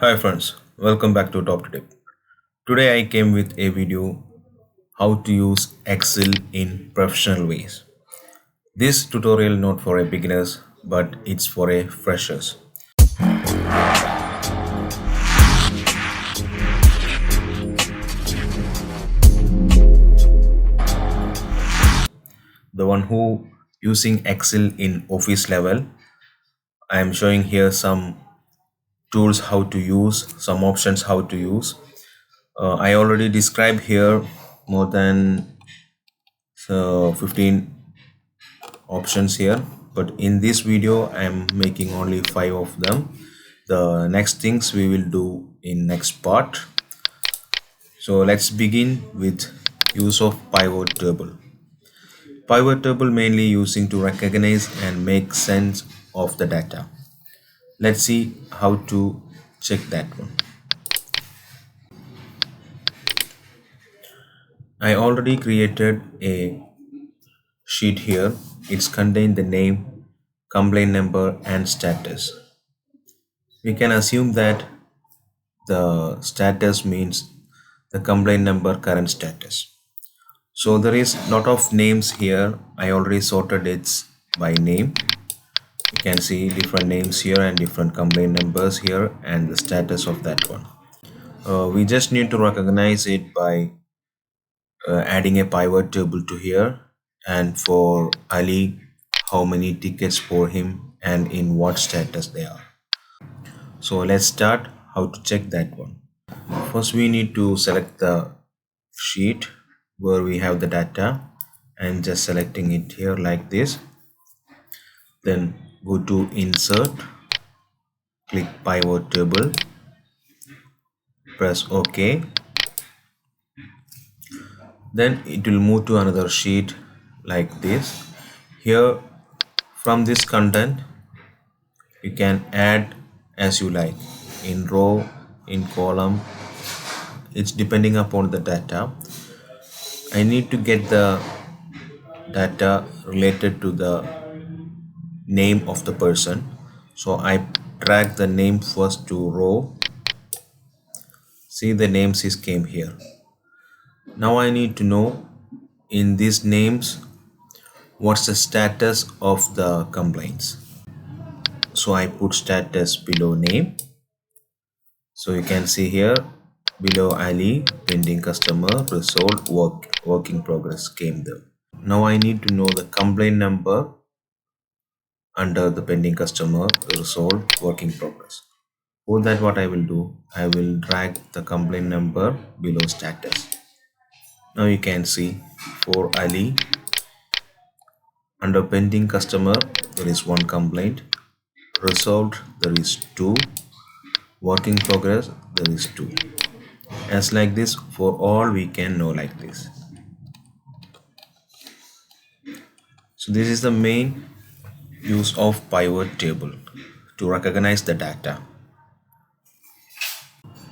Hi friends, welcome back to Top Tip. Today I came with a video how to use Excel in professional ways. This tutorial not for a beginners but it's for a freshers. The one who using Excel in office level. I am showing here some tools how to use, some options how to use. I already described here more than 15 options here, but in this video I am making only 5 of them. The next things we will do in next part. So let's begin with use of pivot table. Pivot table mainly using to recognize and make sense of the data. Let's see how to check that one. I already created a sheet here. It's contained the name, complaint number and status. We can assume that the status means the complaint number current status. So there is lot of names here. I already sorted it by name. You can see different names here and different complaint numbers here and the status of that one. We just need to recognize it by adding a pivot table to here, and for Ali how many tickets for him and in what status they are. So let's start how to check that one. First we need to select the sheet where we have the data and just selecting it here like this. Then go to insert, click pivot table, press OK. Then it will move to another sheet like this. Here from this content you can add as you like, in row, in column. It's depending upon the data. I need to get the data related to the name of the person, so I drag the name first to row. See, the names is came here. Now I need to know in these names what's the status of the complaints. So I put status below name. So you can see here below Ali, pending customer, resolved, work in progress came there. Now I need to know the complaint number under the pending customer, resolved, work in progress. For that, what I will do, I will drag the complaint number below status. Now you can see for Ali, under pending customer there is one complaint, resolved there is two, work in progress there is two. As like this, for all we can know like this. So this is the main use of pivot table, to recognize the data.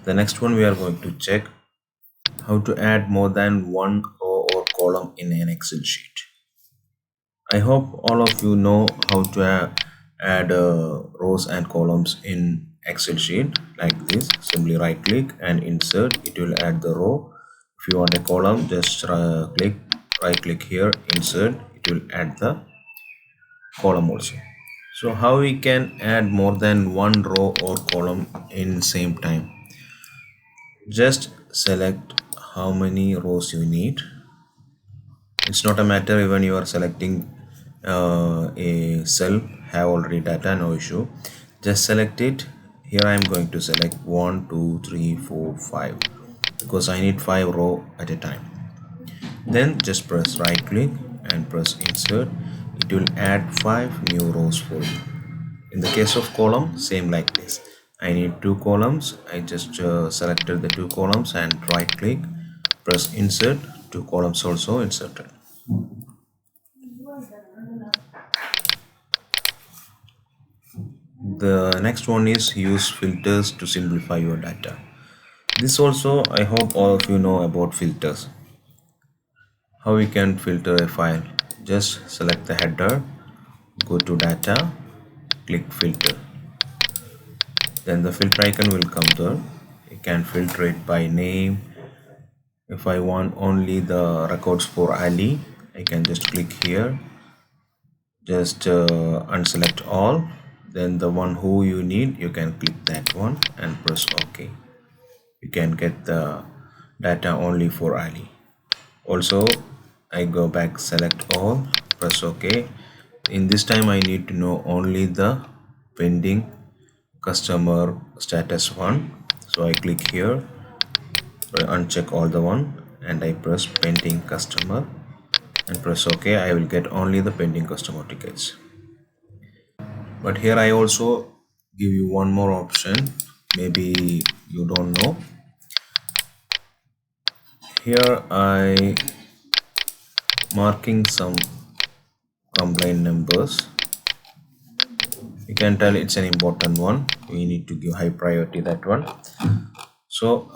The next one we are going to check how to add more than one row or column in an Excel sheet. I hope all of you know how to add rows and columns in Excel sheet like this. Simply right click and insert. It will add the row. If you want a column, just right click here, insert. It will add the column also. So how we can add more than one row or column in same time? Just select how many rows you need. It's not a matter even you are selecting a cell have already data, no issue. Just select it. Here I am going to select 1 2 3 4 5 because I need 5 row at a time. Then just press right click and press insert. It will add 5 new rows for you. In the case of column, same like this. I need 2 columns. I just selected the 2 columns and right click, press insert. 2 columns also inserted. The next one is use filters to simplify your data. This also, I hope all of you know about filters. How we can filter a file? Just select the header, go to data, click filter. Then the filter icon will come there. You can filter it by name. If I want only the records for Ali, I can just click here, just unselect all. Then the one who you need, you can click that one and press OK. You can get the data only for Ali. Also, I go back, select all, press OK. In this time I need to know only the pending customer status one, so I click here, uncheck all the one, and I press pending customer and press OK. I will get only the pending customer tickets. But here I also give you one more option, maybe you don't know. Here I marking some complaint numbers. You can tell it's an important one, we need to give high priority that one. So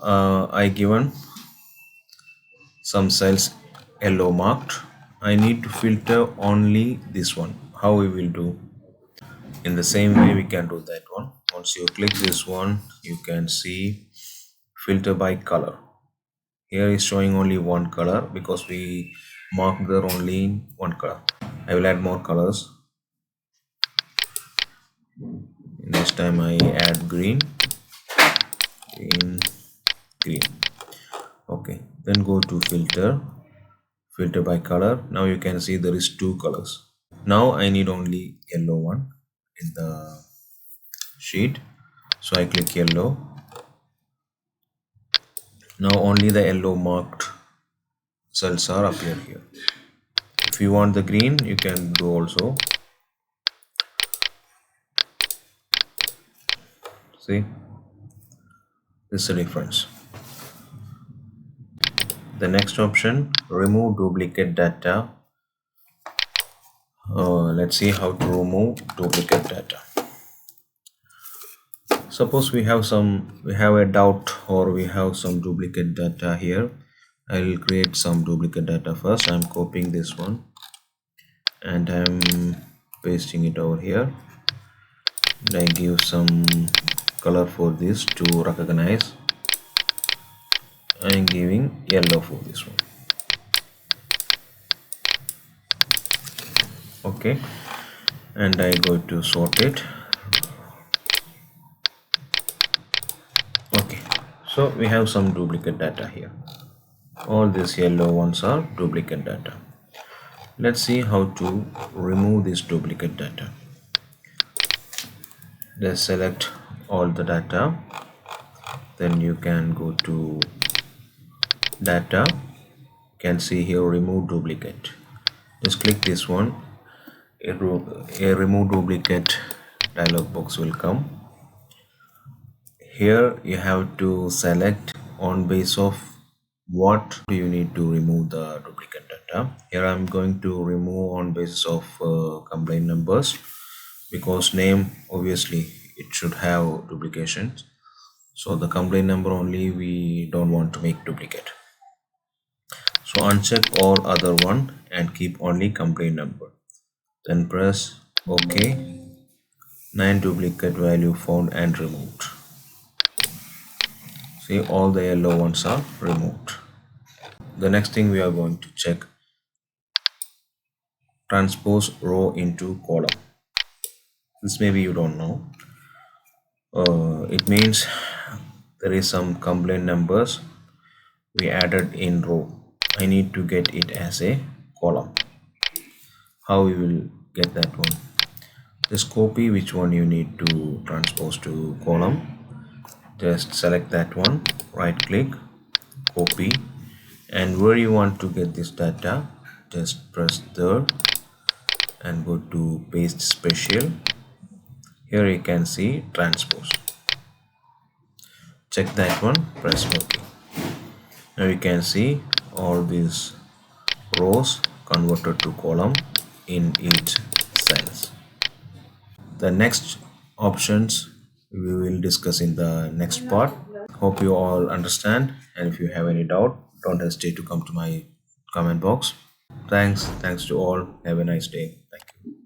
I given some cells yellow marked. I need to filter only this one. How we will do? In the same way we can do that one. Once you click this one, you can see filter by color. Here is showing only one color because we marked there only one color. I will add more colors. This time I add green, green, green. Okay, then go to filter by color. Now you can see there is two colors. Now I need only yellow one in the sheet, so I click yellow. Now only the yellow marked cells are appear here. If you want the green, you can do also. See, this is the difference. The next option, remove duplicate data. Let's see how to remove duplicate data. Suppose we have a doubt, or we have some duplicate data here. I will create some duplicate data first. I'm copying this one and I'm pasting it over here, and I give some color for this to recognize. I'm giving yellow for this one. Okay, and I go to sort it. Okay, so we have some duplicate data here. All these yellow ones are duplicate data. Let's see how to remove this duplicate data. Just select all the data, then you can go to data. You can see here remove duplicate. Just click this one. A remove duplicate dialog box will come. Here you have to select on base of what do you need to remove the duplicate data. Here I'm going to remove on basis of complaint numbers, because name obviously it should have duplications, so the complaint number only we don't want to make duplicate. So uncheck all other one and keep only complaint number, then press OK. 9 duplicate value found and removed. See, all the yellow ones are removed. The next thing we are going to check, transpose row into column. This maybe you don't know. It means there is some complaint numbers we added in row. I need to get it as a column. How we will get that one? Just copy which one you need to transpose to column. Just select that one, right click, copy, and where you want to get this data, just press there and go to paste special. Here you can see transpose. Check that one, press OK. Now you can see all these rows converted to column in each cells. The next options we will discuss in the next part. Hope you all understand, and if you have any doubt, don't hesitate to come to my comment box. Thanks to all. Have a nice day. Thank you.